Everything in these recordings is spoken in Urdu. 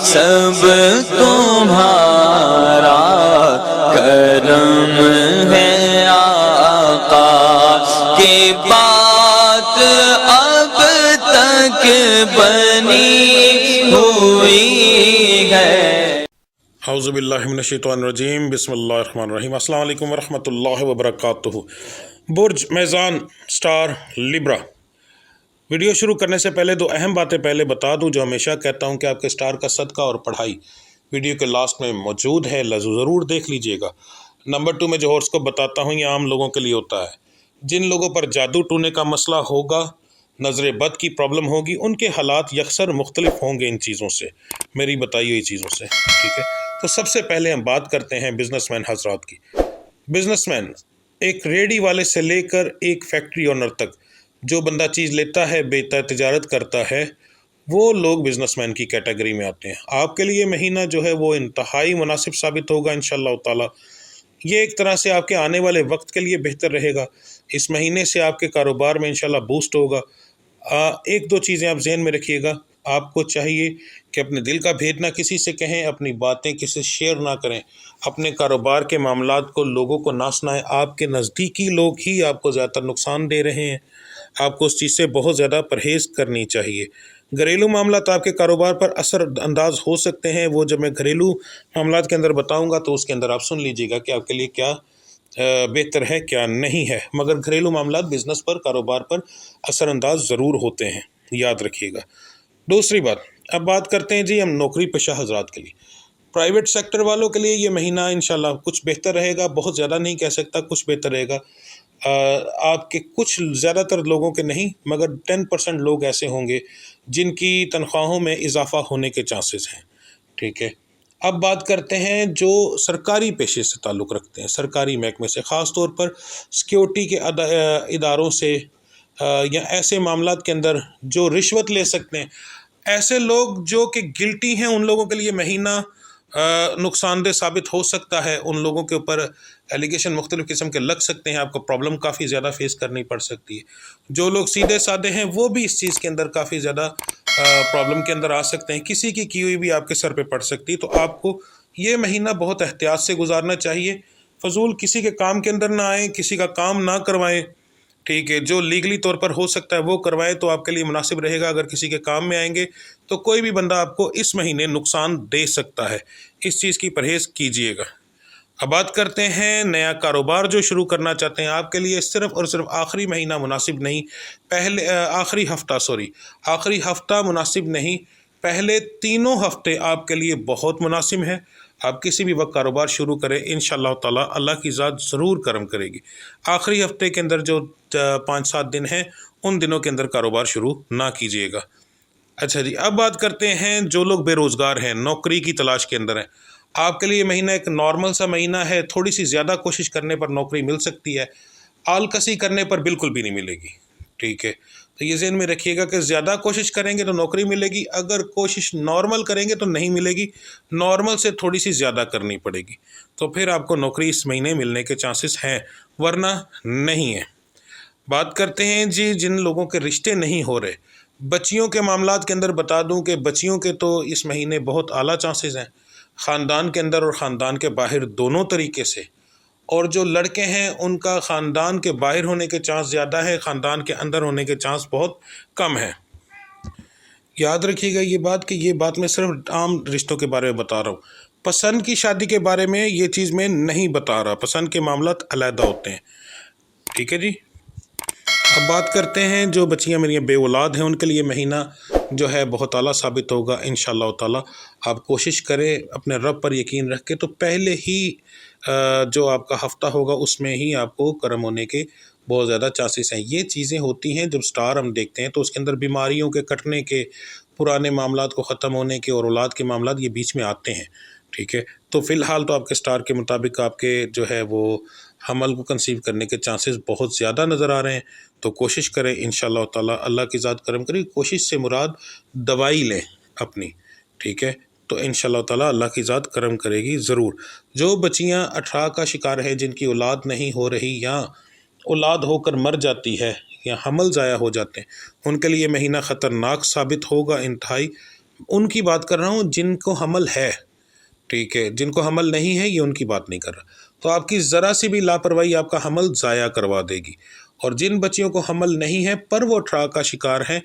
سب تمہارا کرم ہے آقا کی بات اب تک بنی ہوئی ہے۔ اعوذ باللہ من الشیطان الرجیم، بسم اللہ الرحمن الرحیم۔ السلام علیکم ورحمۃ اللہ وبرکاتہ۔ برج میزان سٹار لیبرا، ویڈیو شروع کرنے سے پہلے دو اہم باتیں پہلے بتا دوں جو ہمیشہ کہتا ہوں کہ آپ کے سٹار کا صدقہ اور پڑھائی ویڈیو کے لاسٹ میں موجود ہے، ضرور دیکھ لیجئے گا۔ نمبر 2 میں جو ہورسکوپ بتاتا ہوں یہ عام لوگوں کے لیے ہوتا ہے۔ جن لوگوں پر جادو ٹونے کا مسئلہ ہوگا، نظر بد کی پرابلم ہوگی، ان کے حالات یکسر مختلف ہوں گے ان چیزوں سے، میری بتائی ہوئی چیزوں سے، ٹھیک ہے۔ تو سب سے پہلے ہم بات کرتے ہیں بزنس مین حضرات کی۔ بزنس مین ایک ریڈی والے سے لے کر ایک فیکٹری اونر تک جو بندہ چیز لیتا ہے، بیچتا ہے، تجارت کرتا ہے، وہ لوگ بزنس مین کی کیٹیگری میں آتے ہیں۔ آپ کے لیے مہینہ جو ہے وہ انتہائی مناسب ثابت ہوگا انشاءاللہ تعالی۔ یہ ایک طرح سے آپ کے آنے والے وقت کے لیے بہتر رہے گا۔ اس مہینے سے آپ کے کاروبار میں انشاءاللہ بوسٹ ہوگا۔ ایک دو چیزیں آپ ذہن میں رکھیے گا، آپ کو چاہیے کہ اپنے دل کا بھید نہ کسی سے کہیں، اپنی باتیں کسی سے شیئر نہ کریں، اپنے کاروبار کے معاملات کو لوگوں کو نہ سنائیں۔ آپ کے نزدیکی لوگ ہی آپ کو زیادہ تر نقصان دے رہے ہیں، آپ کو اس چیز سے بہت زیادہ پرہیز کرنی چاہیے۔ گھریلو معاملات آپ کے کاروبار پر اثر انداز ہو سکتے ہیں، وہ جب میں گھریلو معاملات کے اندر بتاؤں گا تو اس کے اندر آپ سن لیجیے گا کہ آپ کے لیے کیا بہتر ہے کیا نہیں ہے، مگر گھریلو معاملات بزنس پر، کاروبار پر اثر انداز ضرور ہوتے ہیں، یاد رکھیے گا۔ دوسری بات، اب بات کرتے ہیں جی ہم نوکری پیشہ حضرات کے لیے۔ پرائیویٹ سیکٹر والوں کے لیے یہ مہینہ انشاءاللہ کچھ بہتر رہے گا، بہت زیادہ نہیں کہہ سکتا، کچھ بہتر رہے گا۔ آپ کے کچھ زیادہ تر لوگوں کے نہیں مگر 10% لوگ ایسے ہوں گے جن کی تنخواہوں میں اضافہ ہونے کے چانسز ہیں، ٹھیک ہے۔ اب بات کرتے ہیں جو سرکاری پیشے سے تعلق رکھتے ہیں، سرکاری محکمے سے، خاص طور پر سیکیورٹی کے اداروں سے یا ایسے معاملات کے اندر جو رشوت لے سکتے ہیں، ایسے لوگ جو کہ گلٹی ہیں، ان لوگوں کے لیے مہینہ نقصان دہ ثابت ہو سکتا ہے۔ ان لوگوں کے اوپر ایلیگیشن مختلف قسم کے لگ سکتے ہیں، آپ کو پرابلم کافی زیادہ فیس کرنی پڑ سکتی ہے۔ جو لوگ سیدھے سادے ہیں وہ بھی اس چیز کے اندر کافی زیادہ پرابلم کے اندر آ سکتے ہیں، کسی کی ہوئی بھی آپ کے سر پہ پڑ سکتی ہے۔ تو آپ کو یہ مہینہ بہت احتیاط سے گزارنا چاہیے، فضول کسی کے کام کے اندر نہ آئیں، کسی کا کام نہ کروائیں، ٹھیک ہے۔ جو لیگلی طور پر ہو سکتا ہے وہ کروائیں تو آپ کے لیے مناسب رہے گا۔ اگر کسی کے کام میں آئیں گے تو کوئی بھی بندہ آپ کو اس مہینے نقصان دے سکتا ہے، اس چیز کی پرہیز کیجیے گا۔ اب بات کرتے ہیں نیا کاروبار جو شروع کرنا چاہتے ہیں، آپ کے لیے صرف اور صرف آخری مہینہ مناسب نہیں، آخری ہفتہ مناسب نہیں، پہلے تینوں ہفتے آپ کے لیے بہت مناسب ہیں۔ آپ کسی بھی وقت کاروبار شروع کریں، انشاءاللہ تعالی اللہ کی ذات ضرور کرم کرے گی۔ آخری ہفتے کے اندر جو 5-7 دن ہیں ان دنوں کے اندر کاروبار شروع نہ کیجیے گا۔ اچھا جی، اب بات کرتے ہیں جو لوگ بے روزگار ہیں، نوکری کی تلاش کے اندر ہیں، آپ کے لیے مہینہ ایک نارمل سا مہینہ ہے۔ تھوڑی سی زیادہ کوشش کرنے پر نوکری مل سکتی ہے، آلکسی کرنے پر بالکل بھی نہیں ملے گی، ٹھیک ہے۔ تو یہ ذہن میں رکھیے گا کہ زیادہ کوشش کریں گے تو نوکری ملے گی، اگر کوشش نارمل کریں گے تو نہیں ملے گی، نارمل سے تھوڑی سی زیادہ کرنی پڑے گی، تو پھر آپ کو نوکری اس مہینے ملنے کے چانسز ہیں، ورنہ نہیں ہے۔ بات کرتے ہیں جی جن لوگوں کے رشتے نہیں ہو رہے، بچیوں کے معاملات کے اندر بتا دوں کہ بچیوں کے تو اس مہینے بہت اعلیٰ چانسز ہیں، خاندان کے اندر اور خاندان کے باہر دونوں طریقے سے۔ اور جو لڑکے ہیں ان کا خاندان کے باہر ہونے کے چانس زیادہ ہے، خاندان کے اندر ہونے کے چانس بہت کم ہے۔ یاد رکھیے گا یہ بات میں صرف عام رشتوں کے بارے میں بتا رہا ہوں، پسند کی شادی کے بارے میں یہ چیز میں نہیں بتا رہا، پسند کے معاملات علیحدہ ہوتے ہیں، ٹھیک ہے جی۔ اب بات کرتے ہیں جو بچیاں میری بے اولاد ہیں ان کے لیے مہینہ جو ہے بہت اعلیٰ ثابت ہوگا انشاءاللہ تعالی۔ آپ کوشش کریں اپنے رب پر یقین رکھ کے، تو پہلے ہی جو آپ کا ہفتہ ہوگا اس میں ہی آپ کو کرم ہونے کے بہت زیادہ چانسز ہیں۔ یہ چیزیں ہوتی ہیں جب سٹار ہم دیکھتے ہیں تو اس کے اندر بیماریوں کے کٹنے کے، پرانے معاملات کو ختم ہونے کے اور اولاد کے معاملات یہ بیچ میں آتے ہیں، ٹھیک ہے۔ تو فی الحال تو آپ کے سٹار کے مطابق آپ کے جو ہے وہ حمل کو کنسیو کرنے کے چانسز بہت زیادہ نظر آ رہے ہیں، تو کوشش کریں انشاءاللہ تعالی، اللہ کی ذات کرم کرے۔ کوشش سے مراد دوائی لیں اپنی، ٹھیک ہے، تو انشاءاللہ تعالی اللہ کی ذات کرم کرے گی ضرور۔ جو بچیاں 18 کا شکار ہیں، جن کی اولاد نہیں ہو رہی یا اولاد ہو کر مر جاتی ہے یا حمل ضائع ہو جاتے ہیں، ان کے لیے مہینہ خطرناک ثابت ہوگا انتہائی، ان کی بات کر رہا ہوں جن کو حمل ہے، ٹھیک ہے، جن کو حمل نہیں ہے یہ ان کی بات نہیں کر رہا۔ تو آپ کی ذرا سی بھی لاپرواہی آپ کا حمل ضائع کروا دے گی۔ اور جن بچیوں کو حمل نہیں ہے پر وہ ٹھڑا کا شکار ہیں،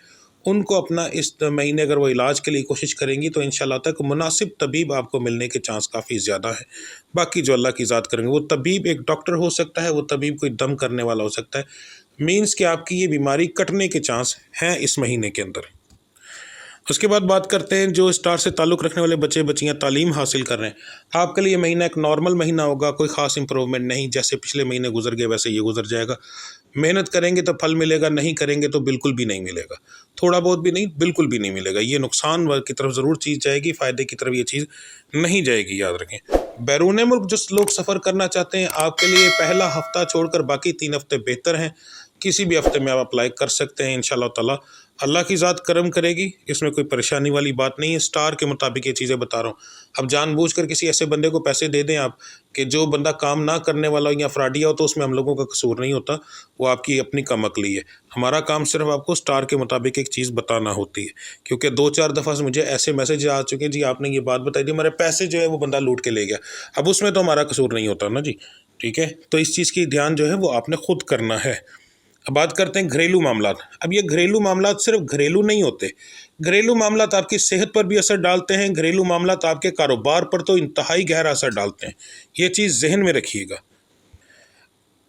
ان کو اپنا اس مہینے اگر وہ علاج کے لیے کوشش کریں گی تو انشاءاللہ تک مناسب طبیب آپ کو ملنے کے چانس کافی زیادہ ہے۔ باقی جو اللہ کی ذات کریں گے، وہ طبیب ایک ڈاکٹر ہو سکتا ہے، وہ طبیب کوئی دم کرنے والا ہو سکتا ہے، مینس کہ آپ کی یہ بیماری کٹنے کے چانس ہیں اس مہینے کے اندر۔ اس کے بعد بات کرتے ہیں جو اسٹار سے تعلق رکھنے والے بچے بچیاں تعلیم حاصل کر رہے ہیں، آپ کے لیے یہ مہینہ ایک نارمل مہینہ ہوگا، کوئی خاص امپروومنٹ نہیں، جیسے پچھلے مہینے گزر گئے ویسے یہ گزر جائے گا۔ محنت کریں گے تو پھل ملے گا، نہیں کریں گے تو بالکل بھی نہیں ملے گا، تھوڑا بہت بھی نہیں، بالکل بھی نہیں ملے گا۔ یہ نقصان کی طرف ضرور چیز جائے گی، فائدے کی طرف یہ چیز نہیں جائے گی، یاد رکھیں۔ بیرون ملک جو لوگ سفر کرنا چاہتے ہیں، آپ کے لیے پہلا ہفتہ چھوڑ کر باقی 3 ہفتے بہتر ہیں، کسی بھی ہفتے میں آپ اپلائی کر سکتے ہیں، انشاءاللہ تعالی اللہ کی ذات کرم کرے گی، اس میں کوئی پریشانی والی بات نہیں ہے۔ سٹار کے مطابق یہ چیزیں بتا رہا ہوں۔ اب جان بوجھ کر کسی ایسے بندے کو پیسے دے دیں آپ کہ جو بندہ کام نہ کرنے والا ہو یا فراڈیا ہو، تو اس میں ہم لوگوں کا قصور نہیں ہوتا، وہ آپ کی اپنی کم عقلی ہے۔ ہمارا کام صرف آپ کو سٹار کے مطابق ایک چیز بتانا ہوتی ہے، کیونکہ 2-4 دفعہ سے مجھے ایسے میسج آ چکے جی آپ نے یہ بات بتائی تھی، ہمارے پیسے جو ہے وہ بندہ لوٹ کے لے گیا، اب اس میں تو ہمارا قصور نہیں ہوتا نا جی، ٹھیک ہے۔ تو اس چیز کی دھیان جو ہے وہ آپ نے خود کرنا ہے۔ اب بات کرتے ہیں گھریلو معاملات۔ اب یہ گھریلو معاملات صرف گھریلو نہیں ہوتے، گھریلو معاملات آپ کی صحت پر بھی اثر ڈالتے ہیں، گھریلو معاملات آپ کے کاروبار پر تو انتہائی گہرا اثر ڈالتے ہیں، یہ چیز ذہن میں رکھیے گا۔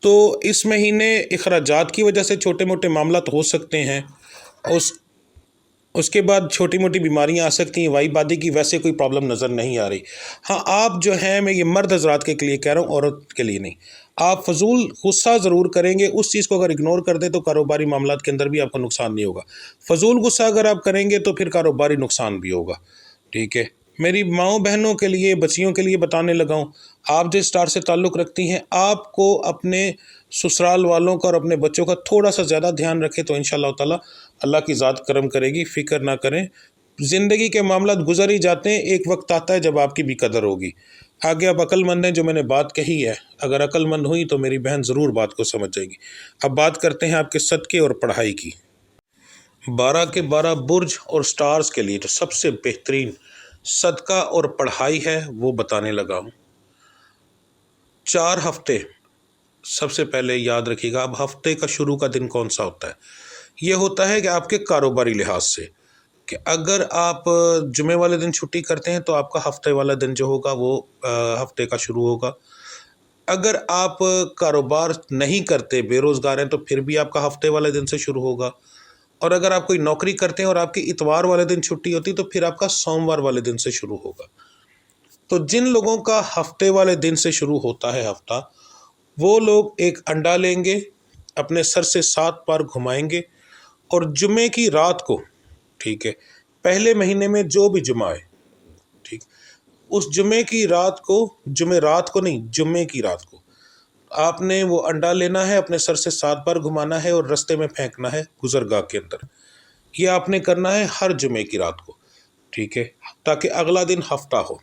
تو اس مہینے اخراجات کی وجہ سے چھوٹے موٹے معاملات ہو سکتے ہیں، اس کے بعد چھوٹی موٹی بیماریاں آ سکتی ہیں، وائی بادی کی ویسے کوئی پرابلم نظر نہیں آ رہی۔ ہاں آپ جو ہیں، میں یہ مرد حضرات کے لیے کہہ رہا ہوں، عورت کے لیے نہیں، آپ فضول غصہ ضرور کریں گے، اس چیز کو اگر اگنور کر دیں تو کاروباری معاملات کے اندر بھی آپ کو نقصان نہیں ہوگا۔ فضول غصہ اگر آپ کریں گے تو پھر کاروباری نقصان بھی ہوگا، ٹھیک ہے۔ میری ماؤں بہنوں کے لیے، بچیوں کے لیے بتانے لگا ہوں، آپ جس اسٹار سے تعلق رکھتی ہیں، آپ کو اپنے سسرال والوں کا اور اپنے بچوں کا تھوڑا سا زیادہ دھیان رکھیں تو انشاءاللہ تعالی اللہ کی ذات کرم کرے گی، فکر نہ کریں۔ زندگی کے معاملات گزر ہی جاتے ہیں، ایک وقت آتا ہے جب آپ کی بھی قدر ہوگی۔ آگے آپ عقل مند ہیں، جو میں نے بات کہی ہے، اگر عقل مند ہوئی تو میری بہن ضرور بات کو سمجھ جائے گی۔ اب بات کرتے ہیں آپ کے صدقے اور پڑھائی کی۔ 12 کے 12 برج اور سٹارز کے لیے جو سب سے بہترین صدقہ اور پڑھائی ہے وہ بتانے لگا ہوں۔ 4 ہفتے سب سے پہلے یاد رکھیے گا، اب ہفتے کا شروع کا دن کون سا ہوتا ہے؟ یہ ہوتا ہے کہ آپ کے کاروباری لحاظ سے، کہ اگر آپ جمعے والے دن چھٹی کرتے ہیں تو آپ کا ہفتے والا دن جو ہوگا وہ ہفتے کا شروع ہوگا۔ اگر آپ کاروبار نہیں کرتے، بے روزگار ہیں، تو پھر بھی آپ کا ہفتے والے دن سے شروع ہوگا۔ اور اگر آپ کوئی نوکری کرتے ہیں اور آپ کی اتوار والے دن چھٹی ہوتی تو پھر آپ کا سوموار والے دن سے شروع ہوگا۔ تو جن لوگوں کا ہفتے والے دن سے شروع ہوتا ہے ہفتہ، وہ لوگ ایک انڈا لیں گے، اپنے سر سے 7 بار گھمائیں گے، اور جمعے کی رات کو، ٹھیک ہے، پہلے مہینے میں جو بھی جمعہ ہے، ٹھیک، اس جمعے کی رات کو، جمعرات کو نہیں، جمعے کی رات کو آپ نے وہ انڈا لینا ہے، اپنے سر سے 7 بار گھمانا ہے اور رستے میں پھینکنا ہے گزرگاہ کے اندر۔ یہ آپ نے کرنا ہے ہر جمعے کی رات کو، ٹھیک ہے، تاکہ اگلا دن ہفتہ ہو۔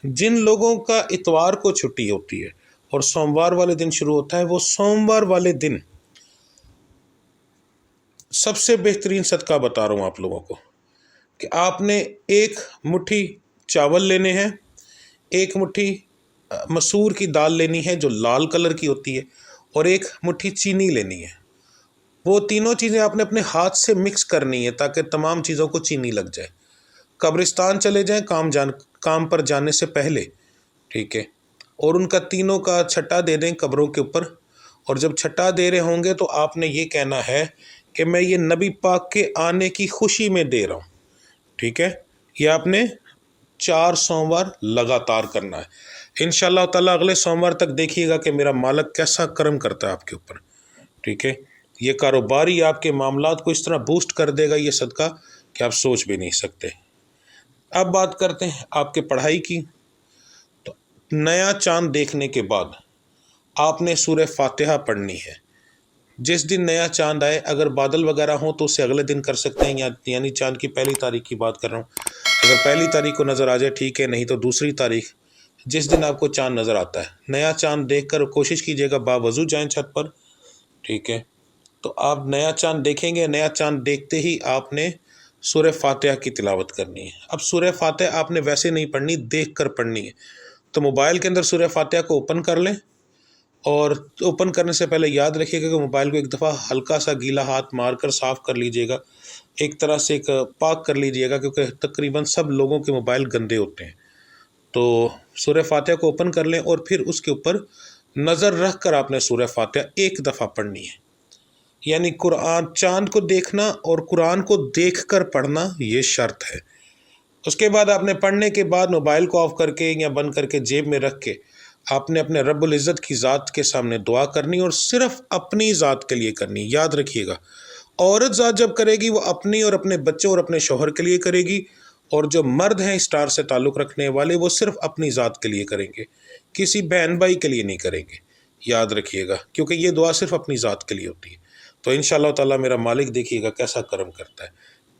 جن لوگوں کا اتوار کو چھٹی ہوتی ہے اور سوموار والے دن شروع ہوتا ہے، وہ سوموار والے دن سب سے بہترین صدقہ بتا رہا ہوں آپ لوگوں کو، کہ آپ نے 1 مٹھی چاول لینے ہیں، 1 مٹھی مسور کی دال لینی ہے جو لال کلر کی ہوتی ہے، اور 1 مٹھی چینی لینی ہے۔ وہ تینوں چیزیں آپ نے اپنے ہاتھ سے مکس کرنی ہے تاکہ تمام چیزوں کو چینی لگ جائے۔ قبرستان چلے جائیں کام پر جانے سے پہلے، ٹھیک ہے، اور ان کا تینوں کا چھٹا دے دیں قبروں کے اوپر، اور جب چھٹا دے رہے ہوں گے تو آپ نے یہ کہنا ہے کہ میں یہ نبی پاک کے آنے کی خوشی میں دے رہا ہوں، ٹھیک ہے۔ یہ آپ نے 4 سوموار لگاتار کرنا ہے۔ انشاءاللہ تعالیٰ اگلے سوموار تک دیکھیے گا کہ میرا مالک کیسا کرم کرتا ہے آپ کے اوپر، ٹھیک ہے۔ یہ کاروباری آپ کے معاملات کو اس طرح بوسٹ کر دے گا یہ صدقہ کہ آپ سوچ بھی نہیں سکتے۔ اب بات کرتے ہیں آپ کے پڑھائی کی۔ تو نیا چاند دیکھنے کے بعد آپ نے سورہ فاتحہ پڑھنی ہے۔ جس دن نیا چاند آئے، اگر بادل وغیرہ ہوں تو اسے اگلے دن کر سکتے ہیں، یعنی چاند کی 1 تاریخ کی بات کر رہا ہوں۔ اگر 1 تاریخ کو نظر آ جائے ٹھیک ہے، نہیں تو 2 تاریخ، جس دن آپ کو چاند نظر آتا ہے، نیا چاند دیکھ کر کوشش کیجیے گا باوضو جائیں چھت پر، ٹھیک ہے۔ تو آپ نیا چاند دیکھیں گے، نیا چاند دیکھتے ہی آپ نے سورہ فاتحہ کی تلاوت کرنی ہے۔ اب سورہ فاتحہ آپ نے ویسے نہیں پڑھنی، دیکھ کر پڑھنی ہے۔ تو موبائل کے اندر سورہ فاتحہ کو اوپن کر لیں، اور اوپن کرنے سے پہلے یاد رکھیے گا کہ موبائل کو ایک دفعہ ہلکا سا گیلا ہاتھ مار کر صاف کر لیجئے گا، ایک طرح سے ایک پاک کر لیجئے گا، کیونکہ تقریباً سب لوگوں کے موبائل گندے ہوتے ہیں۔ تو سورہ فاتحہ کو اوپن کر لیں، اور پھر اس کے اوپر نظر رکھ کر آپ نے سورہ فاتحہ ایک دفعہ پڑھنی ہے۔ یعنی قرآن، چاند کو دیکھنا اور قرآن کو دیکھ کر پڑھنا یہ شرط ہے۔ اس کے بعد آپ نے پڑھنے کے بعد موبائل کو آف کر کے یا بند کر کے جیب میں رکھ کے آپ نے اپنے رب العزت کی ذات کے سامنے دعا کرنی، اور صرف اپنی ذات کے لیے کرنی۔ یاد رکھیے گا، عورت ذات جب کرے گی وہ اپنی اور اپنے بچوں اور اپنے شوہر کے لیے کرے گی، اور جو مرد ہیں اسٹار سے تعلق رکھنے والے وہ صرف اپنی ذات کے لیے کریں گے، کسی بہن بھائی کے لیے نہیں کریں گے۔ یاد رکھیے گا، کیونکہ یہ دعا صرف اپنی ذات کے لیے ہوتی ہے۔ تو انشاءاللہ تعالیٰ میرا مالک دیکھیے گا کیسا کرم کرتا ہے۔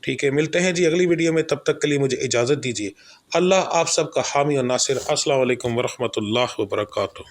ٹھیک ہے، ملتے ہیں جی اگلی ویڈیو میں، تب تک کے لیے مجھے اجازت دیجیے۔ اللہ آپ سب کا حامی اور ناصر۔ السلام علیکم ورحمۃ اللہ وبرکاتہ۔